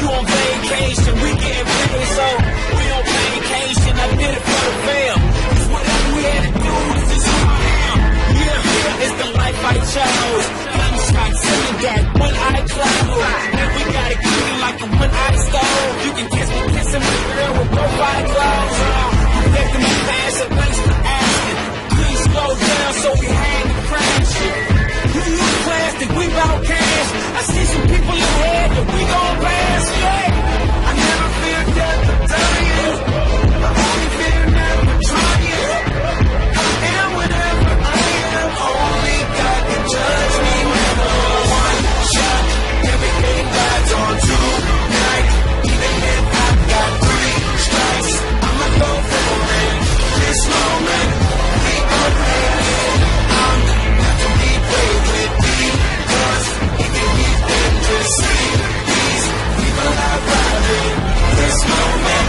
You on vacation, we getting paid, so we on vacation. I did it for the fam. Cause whatever we had to do is just who I am. Yeah, it's the life I chose. I'm Scott singing that one-eyed cloud. And we got it clean like a one-eyed stove. You can kiss me, kissing my girl with both eyes closed. Making me pass it, thanks for asking. Please slow down so we hang the crash. You use plastic, we bout cash. I see some people ahead that we gon' pass, yeah. I never fear death or dying. I only fear never trying. I am whatever I am. Only God can judge me. One shot, everything rides on tonight. Even if I've got 3 strikes, I'ma go for it. This moment, we gon' play it. I'm not to be played with because it can get dangerous. These people are riding. This moment,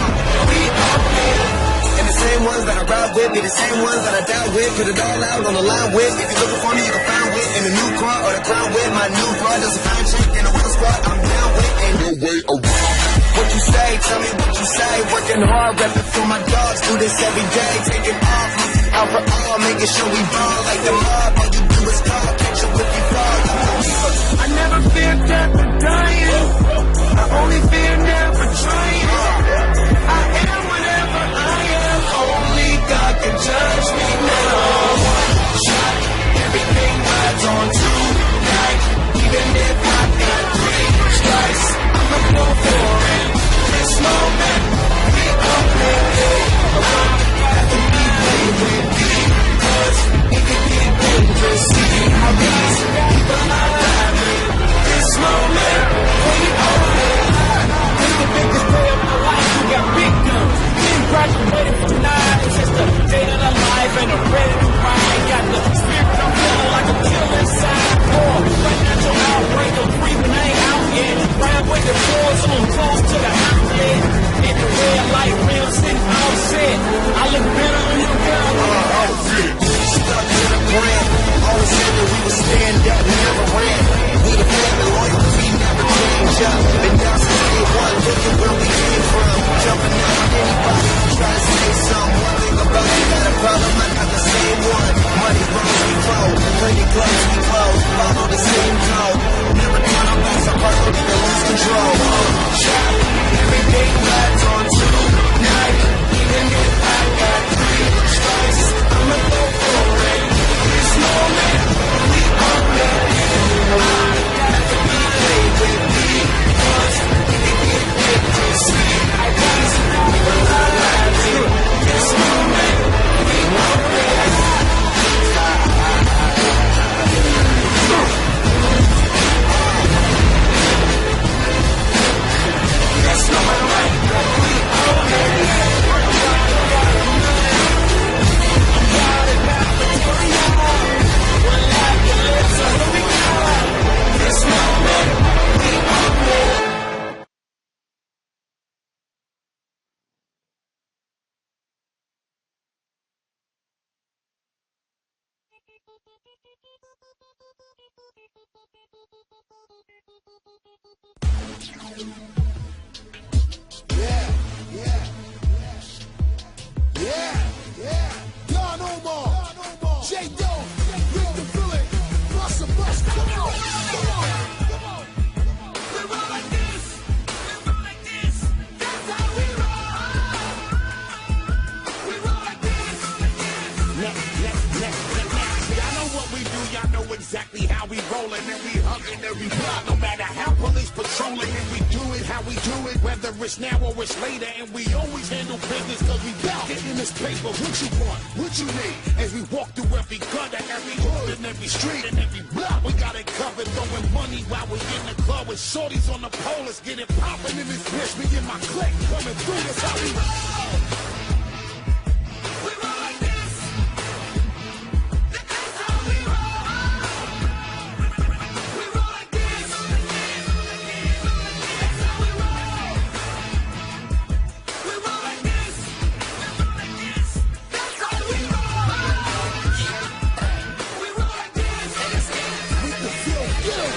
we gon' play it. And the same ones that I ride with be the same ones that I die with. Put it all out on the line with. If you're looking for me, you can find wit in the new car or the crown with. My new bra does a fine chick in a real squad. I'm down with. Ain't no way around. What you say? Tell me what you say. Working hard, repping for my dogs. Do this every day. Taking off, looking out for all. Making sure we ball like the mob. All you do is call. Catch you if you fall. I never fear death or dying. I only fear never trying. I am whatever I am. Only God can judge me now. One shot, everything rides on tonight. Even if I've got 3 strikes, I'ma go for it. This moment, we gon' play it. I want to be played with because it can get dangerous. See how these people are driving. This moment, we gon' play it. It's the biggest day of my life. We got big guns. Been graduated from 9. It's just the day of the life and I'm ready to ride. Got the spirit, I'm feeling like a killer inside. Oh, right now your outbreak, I'm breathing, I ain't out yet. Ride with the floors, so I'm close to the outlet. In the red light rim, sitting all set. I look better on your girl. Stuck to the brand. Always said that we would stand up, we never ran. We the family loyal, we never change up. Been down since day one, look at where we came from. Jumping out on anybody who try to say something. One thing about you got a problem, I got the same one. Money rolls, we flow. Plenty clothes, we close. Follow the same code. Never turn our backs on Carlo, nigga, lose control. Shot, everything rides on tonight. Even if I got 3 strikes, I'ma go for it. This moment, we gon' play it. I got to be played with because it can get dangerous. I got to know what I like to. This moment, we gon' play it. That's not my right. We gon' play it. This moment, we gon' play it. Don Omar, J. Doe, Rick the Bullet, Busta Bust, come on. We roll like this, that's how we roll. We roll like this. Y'all know what we do, y'all know exactly how we rollin', and we hugging every block, no matter how police patrolling, and we do it how we do it, whether it's now or it's later, and we always handle business cause we bout getting this paper. What you want, what you need, as we walk through every gutter, every hood, and every street, and every block, we got it covered, throwing money while we in the club with shorties on the pole. Let's get it poppin' in this bitch, me and my clique coming through, that's how we roll. We roll like this, that's how we roll. We roll like this, that's how we roll. We roll like this, that's how we roll. We roll like this, we can feel good.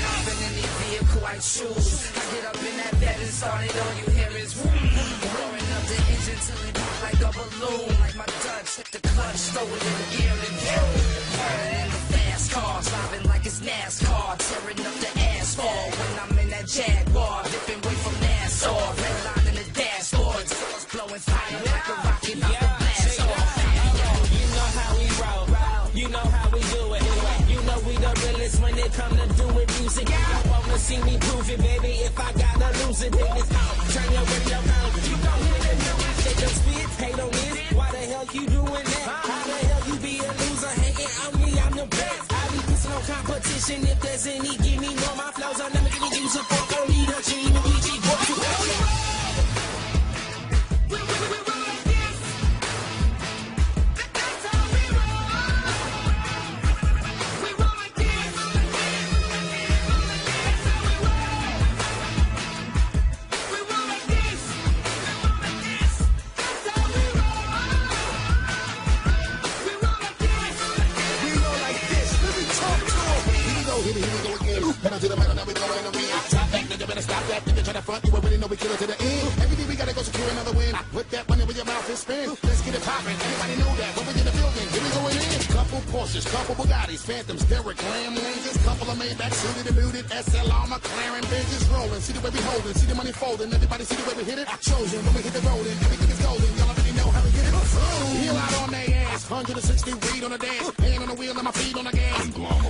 I've been in these vehicle white shoes. I get up in that bed and started, all you hear is whoom, roaring up the engine till it pop like a balloon. Like my Dutch, hit the clutch, throw it in the gear and boom. In the fast car, driving like it's NASCAR, tearing up the asphalt when I'm in that Jaguar, dipping way from Nassau, red line in the dashboard, doors blowing fire like a rocket out the blast off. You know how we roll, you know how we do it. You know we the realest when it come to doing music. You wanna see me prove it, baby? If I gotta lose it, then it's out. Turn your radio down, you gon' hear it. They don't spit, hate on it. Why the hell you doing that? How the hell you be a loser? Hating on me, I'm the best. I be pissing on competition. If there's any, give me more. My flows are never gonna use a fuck on me. Don't you even Ouija boy to Pedal to the metal, now we going to win. Stop that, nigga, better stop that. Nigga, try to front, you already know we kill it to the end. Every day we gotta go secure another win. Put that money where your mouth is spin. Let's get it poppin'. Everybody know that. When we in the building, here we going in. Couple Porsches, couple Bugattis, Phantoms, Derek Lamb lenses. Couple of Maybach, suited and booted. SLR, McLaren, Benches rolling. See the way we holding, see the money folding. Everybody see the way we hit it. Chosen when we hit the road and everything is golden. Y'all already know how we get it. Heel out on their ass, 160 weed on the dance. Hand on the wheel and my feet on the gas.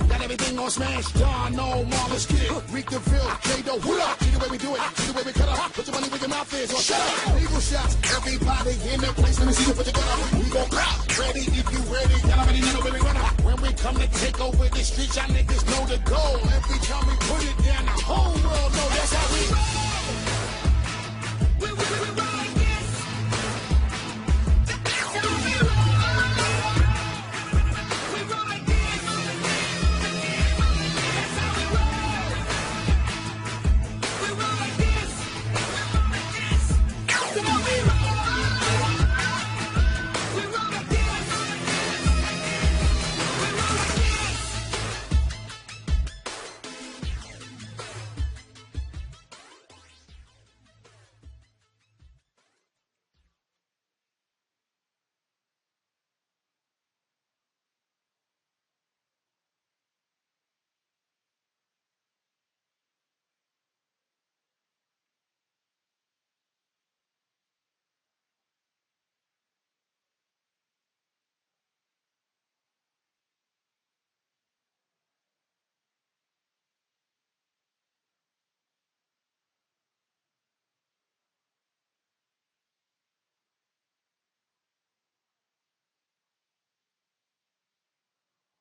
Got everything on smash. John, no, Marlon, Skid, Reek the Phil, J-Do, what up? See the way we do it, see the way we cut up. Put your money where your mouth is, or shut up. Legal shots, everybody in the place. Let me see you put your gun up. We gon' clap. Ready if you ready. Y'all already know where we run up. When we come to take over the streets, y'all niggas know the goal. Every time we put it down, the whole world know that's how we